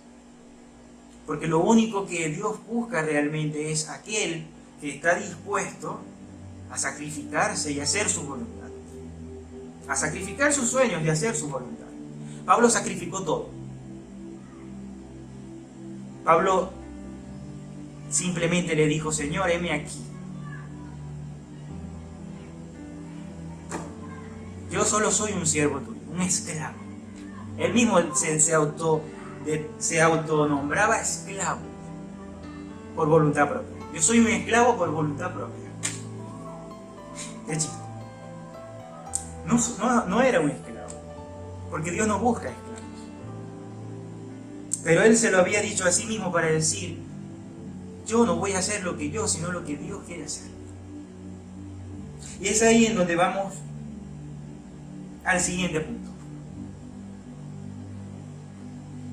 Porque lo único que Dios busca realmente es aquel que está dispuesto a sacrificarse y hacer su voluntad. A sacrificar sus sueños y hacer su voluntad. Pablo sacrificó todo. Pablo simplemente le dijo: Señor, heme aquí. Yo solo soy un siervo tuyo, un esclavo. Él mismo se autonombraba esclavo por voluntad propia. Yo soy un esclavo por voluntad propia. Qué chiste. No era un esclavo, porque Dios no busca esclavos. Pero él se lo había dicho a sí mismo para decir: yo no voy a hacer lo que yo, sino lo que Dios quiere hacer. Y es ahí en donde vamos al siguiente punto.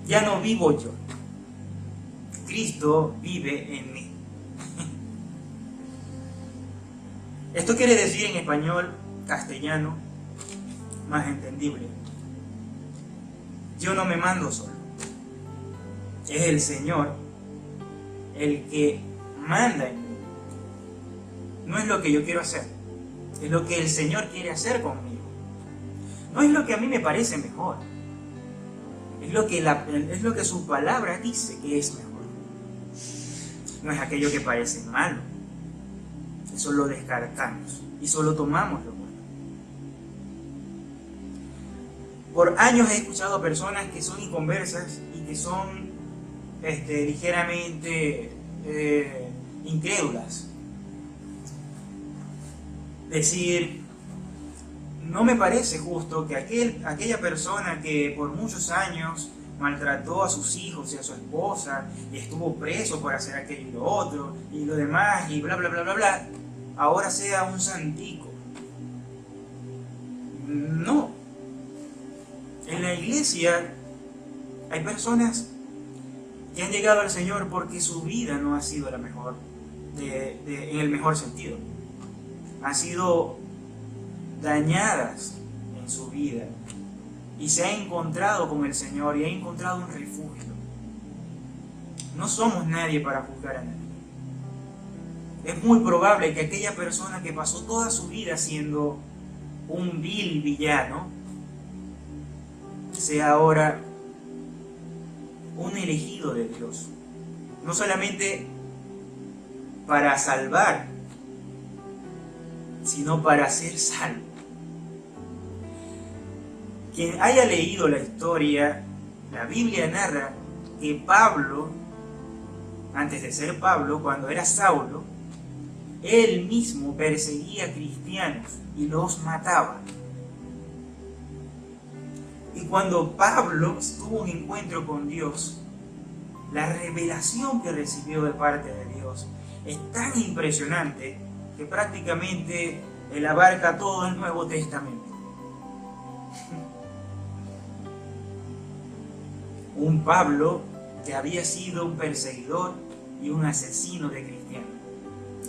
Ya no vivo yo, Cristo vive en mí. Esto quiere decir en español castellano más entendible: yo no me mando solo, es el Señor el que manda en mí. No es lo que yo quiero hacer, es lo que el Señor quiere hacer conmigo. No es lo que a mí me parece mejor, es lo que su palabra dice que es mejor. No es aquello que parece malo. Eso lo descartamos y solo tomamos lo bueno. Por años he escuchado a personas que son inconversas y que son ligeramente incrédulas decir: no me parece justo que aquella persona que por muchos años maltrató a sus hijos y a su esposa y estuvo preso por hacer aquello y lo otro y lo demás y bla bla bla bla bla, ahora sea un santico. No. En la iglesia hay personas que han llegado al Señor porque su vida no ha sido la mejor, en el mejor sentido. Han sido dañadas en su vida y se ha encontrado con el Señor y ha encontrado un refugio. No somos nadie para juzgar a nadie. Es muy probable que aquella persona que pasó toda su vida siendo un vil villano sea ahora un elegido de Dios, no solamente para salvar, sino para ser salvo. Quien haya leído la historia, la Biblia narra que Pablo, antes de ser Pablo, cuando era Saulo, él mismo perseguía a cristianos y los mataba. Y cuando Pablo tuvo un encuentro con Dios, la revelación que recibió de parte de Dios es tan impresionante que prácticamente él abarca todo el Nuevo Testamento. Un Pablo que había sido un perseguidor y un asesino de cristianos,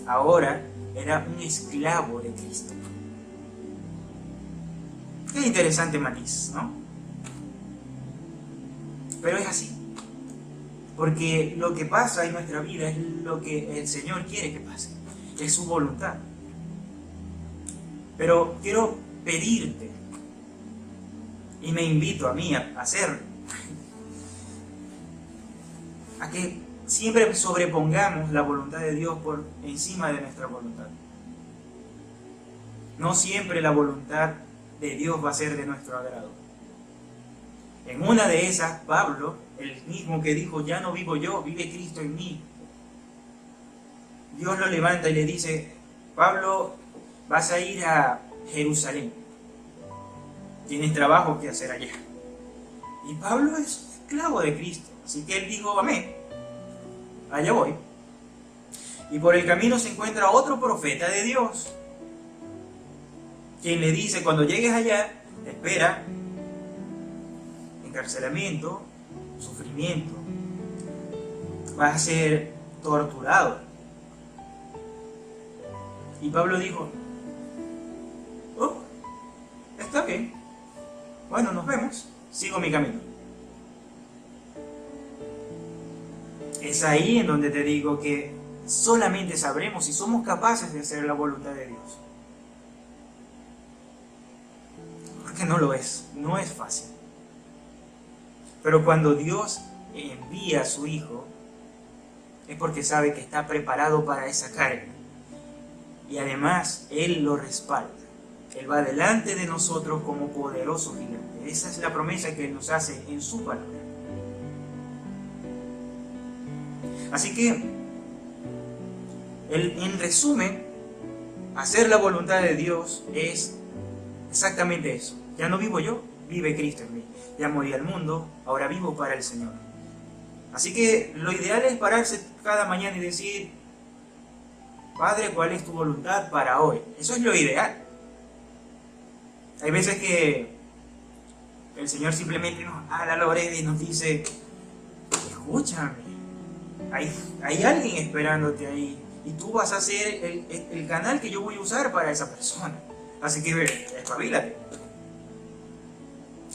ahora era un esclavo de Cristo. Qué interesante matiz, ¿no? Pero es así, porque lo que pasa en nuestra vida es lo que el Señor quiere que pase, es su voluntad. Pero quiero pedirte, y me invito a mí a hacerlo, a que siempre sobrepongamos la voluntad de Dios por encima de nuestra voluntad. No siempre la voluntad de Dios va a ser de nuestro agrado. En una de esas, Pablo, el mismo que dijo: ya no vivo yo, vive Cristo en mí, Dios lo levanta y le dice: Pablo, vas a ir a Jerusalén. tienes trabajo que hacer allá. Y Pablo es esclavo de Cristo, así que él dijo, amén, allá voy. Y por el camino se encuentra otro profeta de Dios, quien le dice, cuando llegues allá, te espera encarcelamiento, sufrimiento, vas a ser torturado. Y Pablo dijo, oh, está bien, bueno, nos vemos, sigo mi camino. Es ahí en donde te digo que solamente sabremos si somos capaces de hacer la voluntad de Dios. Porque no lo es, no es fácil. Pero cuando Dios envía a su Hijo, es porque sabe que está preparado para esa carga. Y además, Él lo respalda. Él va delante de nosotros como poderoso gigante. Esa es la promesa que Él nos hace en su palabra. Así que, en resumen, hacer la voluntad de Dios es exactamente eso. Ya no vivo yo, vive Cristo en mí. Ya morí al mundo, ahora vivo para el Señor. Así que lo ideal es pararse cada mañana y decir, Padre, ¿cuál es tu voluntad para hoy? Eso es lo ideal. Hay veces que el Señor simplemente nos habla a la oreja y nos dice, escúchame, hay alguien esperándote ahí y tú vas a ser el canal que yo voy a usar para esa persona. Así que espabilate.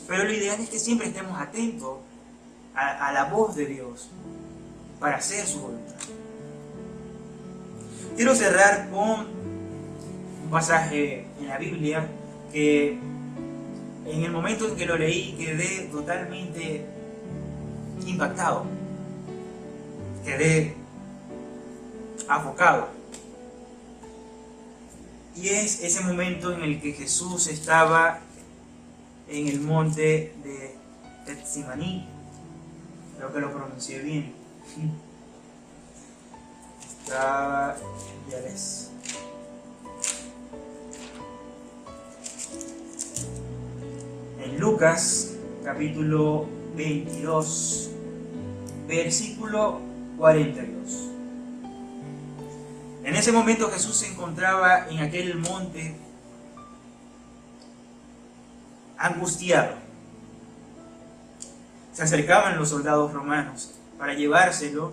Pero lo ideal es que siempre estemos atentos a la voz de Dios para hacer su voluntad. Quiero cerrar con un pasaje en la Biblia que en el momento en que lo leí quedé totalmente impactado, quedé afocado. Y es ese momento en el que Jesús estaba en el monte de Getsemaní. Creo que lo pronuncié bien. Estaba, ya ves. En Lucas, capítulo 22, versículo 42. En ese momento Jesús se encontraba en aquel monte angustiado. Se acercaban los soldados romanos para llevárselo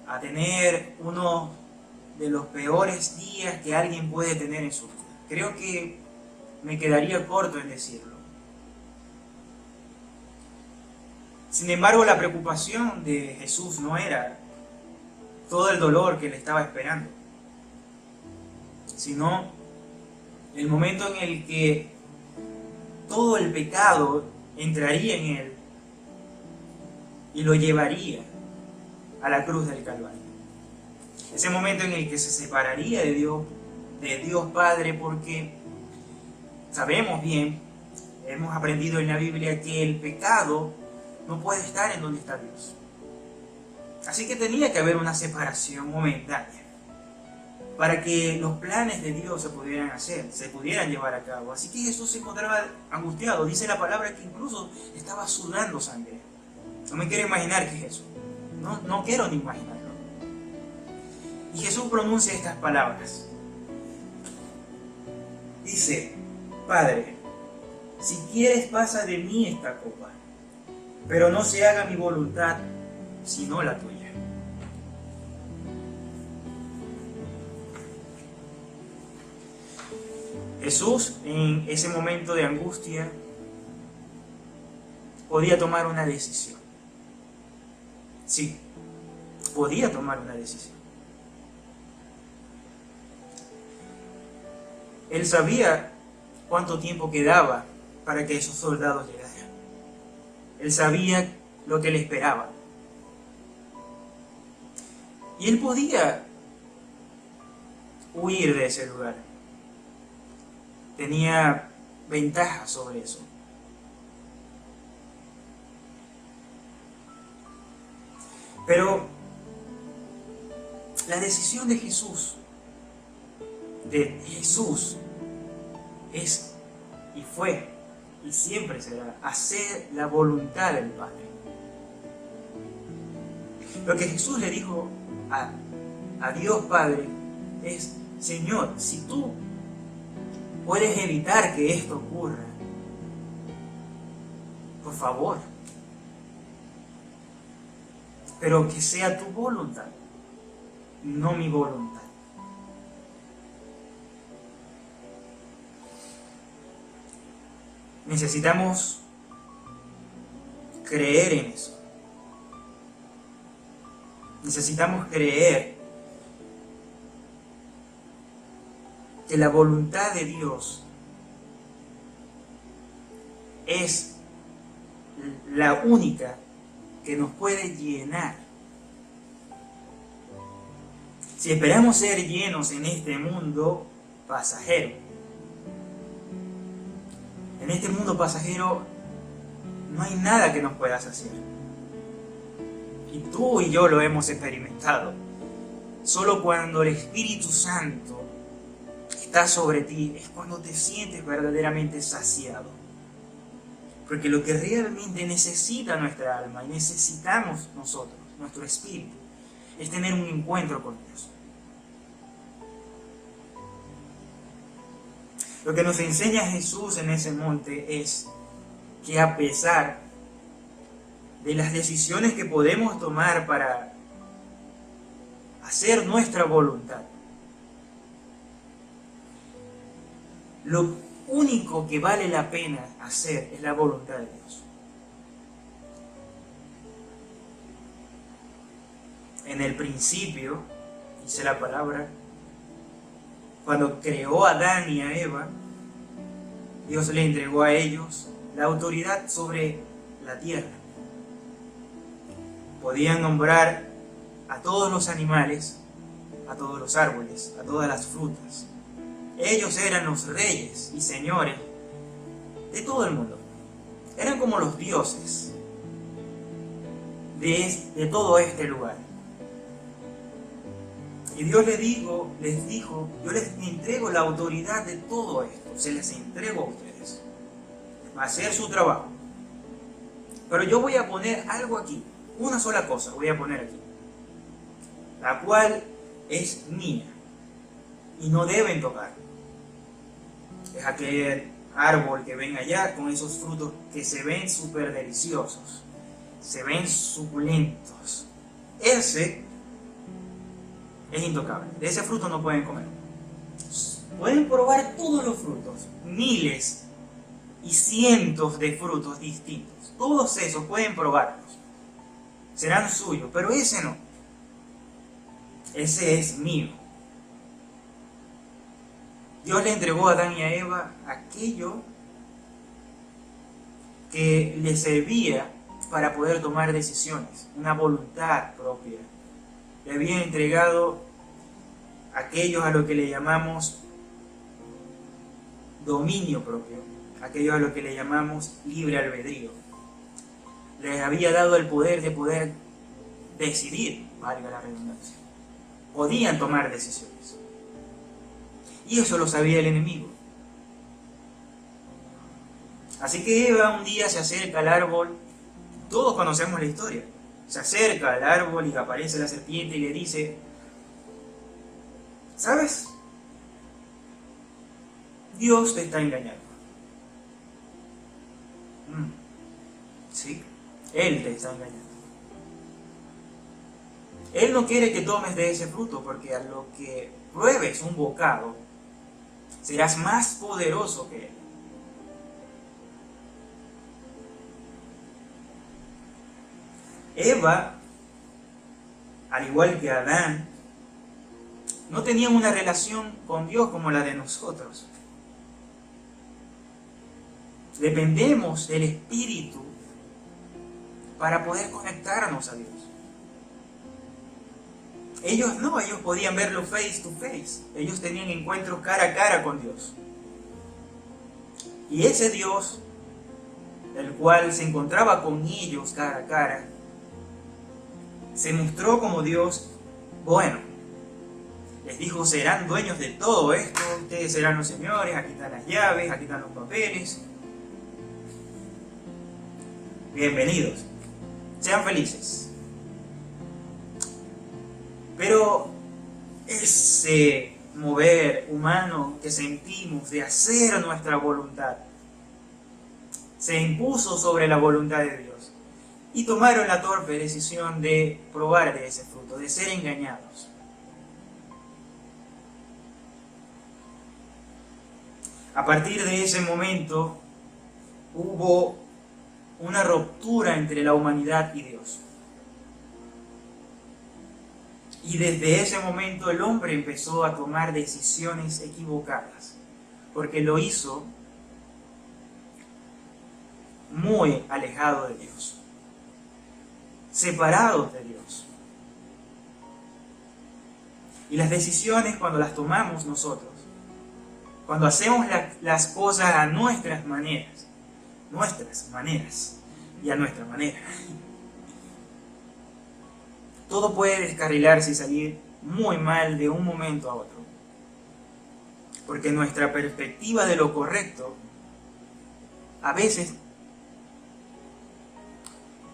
a tener uno de los peores días que alguien puede tener en su vida. Creo que me quedaría corto en decirlo. Sin embargo, la preocupación de Jesús no era todo el dolor que le estaba esperando, sino el momento en el que todo el pecado entraría en él y lo llevaría a la cruz del Calvario. Ese momento en el que se separaría de Dios Padre, porque sabemos bien, hemos aprendido en la Biblia que el pecado no puede estar en donde está Dios. Así que tenía que haber una separación momentánea para que los planes de Dios se pudieran hacer, se pudieran llevar a cabo. Así que Jesús se encontraba angustiado. Dice la palabra que incluso estaba sudando sangre. No me quiero imaginar qué es eso. No quiero ni imaginarlo. Y Jesús pronuncia estas palabras. Dice, Padre, si quieres pasa de mí esta copa, pero no se haga mi voluntad, sino la tuya. Jesús, en ese momento de angustia, podía tomar una decisión. Sí, podía tomar una decisión. Él sabía cuánto tiempo quedaba para que esos soldados llegaran. Él sabía lo que le esperaba. Y él podía huir de ese lugar. Tenía ventaja sobre eso. Pero la decisión de Jesús es y fue y siempre será hacer la voluntad del Padre. Lo que Jesús le dijo a Dios Padre es: Señor, si tú puedes evitar que esto ocurra, por favor, pero que sea tu voluntad, no mi voluntad. Necesitamos creer en eso. Necesitamos creer que la voluntad de Dios es la única que nos puede llenar. Si esperamos ser llenos en este mundo pasajero, en este mundo pasajero no hay nada que nos pueda saciar. Y tú y yo lo hemos experimentado. Solo cuando el Espíritu Santo está sobre ti es cuando te sientes verdaderamente saciado. Porque lo que realmente necesita nuestra alma y necesitamos nosotros, nuestro espíritu, es tener un encuentro con Dios. Lo que nos enseña Jesús en ese monte es que a pesar de las decisiones que podemos tomar para hacer nuestra voluntad, lo único que vale la pena hacer es la voluntad de Dios. En el principio, dice la palabra, cuando creó a Adán y a Eva, Dios le entregó a ellos la autoridad sobre la tierra. Podían nombrar a todos los animales, a todos los árboles, a todas las frutas. Ellos eran los reyes y señores de todo el mundo. Eran como los dioses de todo este lugar. Y Dios les dijo, yo les entrego la autoridad de todo esto, se les entrego a ustedes, a hacer su trabajo. Pero yo voy a poner algo aquí, una sola cosa voy a poner aquí, la cual es mía y no deben tocar. Es aquel árbol que ven allá con esos frutos que se ven súper deliciosos, se ven suculentos. Ese es intocable, de ese fruto no pueden comer. Pueden probar todos los frutos, miles y cientos de frutos distintos. Todos esos pueden probarlos, serán suyos, pero ese no. Ese es mío. Dios le entregó a Adán y a Eva aquello que les servía para poder tomar decisiones, una voluntad propia. Le había entregado aquellos a lo que le llamamos dominio propio, aquellos a lo que le llamamos libre albedrío. Les había dado el poder de poder decidir, valga la redundancia. Podían tomar decisiones. Y eso lo sabía el enemigo. Así que Eva un día se acerca al árbol. Todos conocemos la historia. Se acerca al árbol y aparece la serpiente y le dice: ¿sabes? Dios te está engañando. Sí, Él te está engañando. Él no quiere que tomes de ese fruto, porque a lo que pruebes un bocado, serás más poderoso que Él. Eva, al igual que Adán, no tenían una relación con Dios como la de nosotros. Dependemos del Espíritu para poder conectarnos a Dios. Ellos no, ellos podían verlo face to face. Ellos tenían encuentros cara a cara con Dios. Y ese Dios, el cual se encontraba con ellos cara a cara, se mostró como Dios bueno. Les dijo: serán dueños de todo esto, ustedes serán los señores, aquí están las llaves, aquí están los papeles. bienvenidos, sean felices. Pero ese mover humano que sentimos de hacer nuestra voluntad se impuso sobre la voluntad de Dios y tomaron la torpe decisión de probar de ese fruto, de ser engañados. A partir de ese momento hubo una ruptura entre la humanidad y Dios. Y desde ese momento el hombre empezó a tomar decisiones equivocadas, porque lo hizo muy alejado de Dios, separados de Dios. Y las decisiones, cuando las tomamos nosotros, cuando hacemos las cosas a nuestras maneras y a nuestra manera, todo puede descarrilarse y salir muy mal de un momento a otro. Porque nuestra perspectiva de lo correcto a veces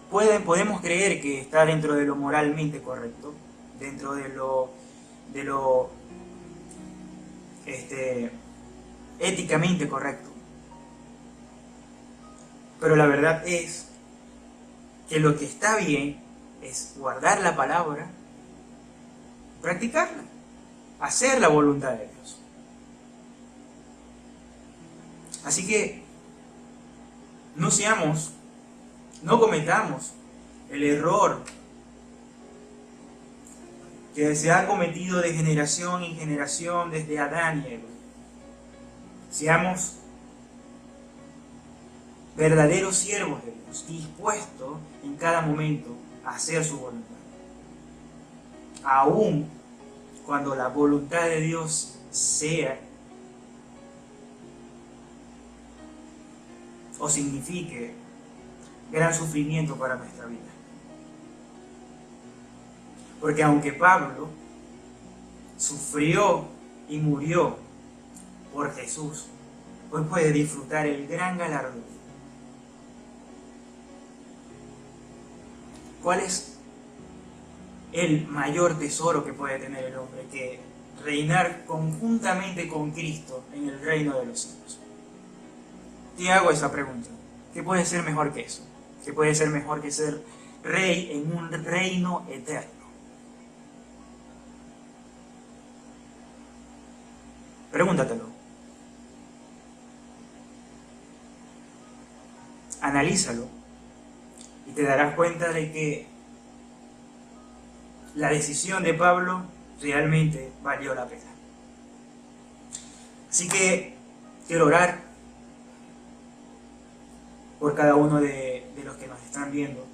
podemos creer que está dentro de lo moralmente correcto, dentro de lo éticamente correcto. Pero la verdad es que lo que está bien es guardar la palabra, practicarla, hacer la voluntad de Dios. Así que no cometamos el error que se ha cometido de generación en generación desde Adán y Eva. Seamos verdaderos siervos de Dios, dispuestos en cada momento a hacer su voluntad. Aun cuando la voluntad de Dios sea o signifique gran sufrimiento para nuestra vida. Porque aunque Pablo sufrió y murió por Jesús, hoy puede disfrutar el gran galardón. ¿Cuál es el mayor tesoro que puede tener el hombre? Que reinar conjuntamente con Cristo en el reino de los cielos. Te hago esa pregunta. ¿Qué puede ser mejor que eso? ¿Qué puede ser mejor que ser rey en un reino eterno? Pregúntatelo. Analízalo. Y te darás cuenta de que la decisión de Pablo realmente valió la pena. Así que quiero orar por cada uno de los que nos están viendo,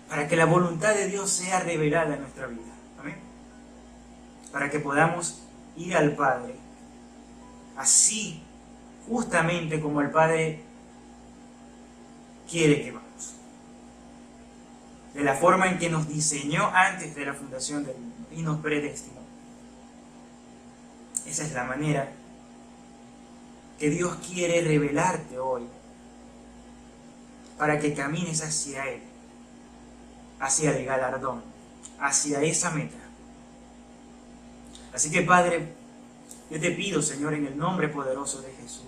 para que la voluntad de Dios sea revelada en nuestra vida. Amén. Para que podamos ir al Padre, así justamente como el Padre quiere que vamos. De la forma en que nos diseñó antes de la fundación del mundo y nos predestinó. Esa es la manera que Dios quiere revelarte hoy, para que camines hacia Él, hacia el galardón, hacia esa meta. Así que Padre, yo te pido, Señor, en el nombre poderoso de Jesús,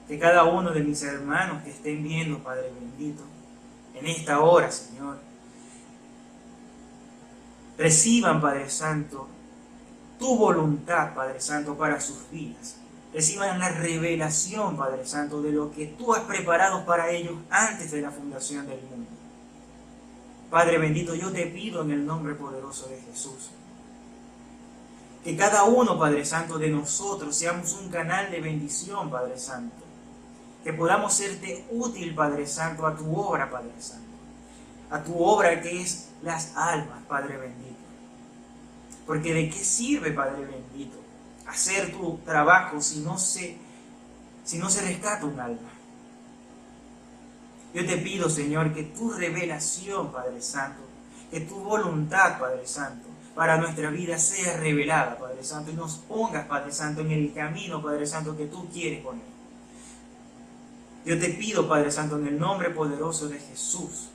que cada uno de mis hermanos que estén viendo, Padre bendito, en esta hora, Señor, reciban, Padre Santo, tu voluntad, Padre Santo, para sus vidas. Reciban la revelación, Padre Santo, de lo que tú has preparado para ellos antes de la fundación del mundo. Padre bendito, yo te pido en el nombre poderoso de Jesús, que cada uno, Padre Santo, de nosotros seamos un canal de bendición, Padre Santo. Que podamos serte útil, Padre Santo, a tu obra, Padre Santo. A tu obra que es las almas, Padre bendito. Porque ¿de qué sirve, Padre bendito, hacer tu trabajo si no se rescata un alma? Yo te pido, Señor, que tu revelación, Padre Santo, que tu voluntad, Padre Santo, para nuestra vida sea revelada, Padre Santo, y nos pongas, Padre Santo, en el camino, Padre Santo, que tú quieres poner. Yo te pido, Padre Santo, en el nombre poderoso de Jesús,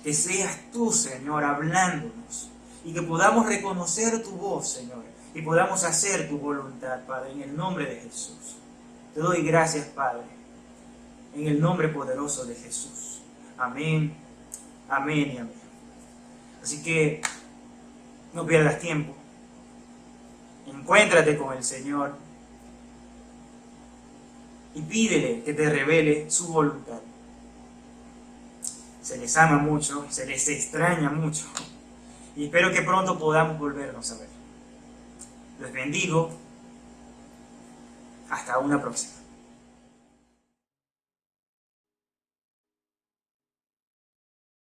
que seas tú, Señor, hablándonos y que podamos reconocer tu voz, Señor, y podamos hacer tu voluntad, Padre, en el nombre de Jesús. Te doy gracias, Padre, en el nombre poderoso de Jesús. Amén, amén y amén. Así que no pierdas tiempo. Encuéntrate con el Señor y pídele que te revele su voluntad. Se les ama mucho, se les extraña mucho y espero que pronto podamos volvernos a ver. Les bendigo. Hasta una próxima.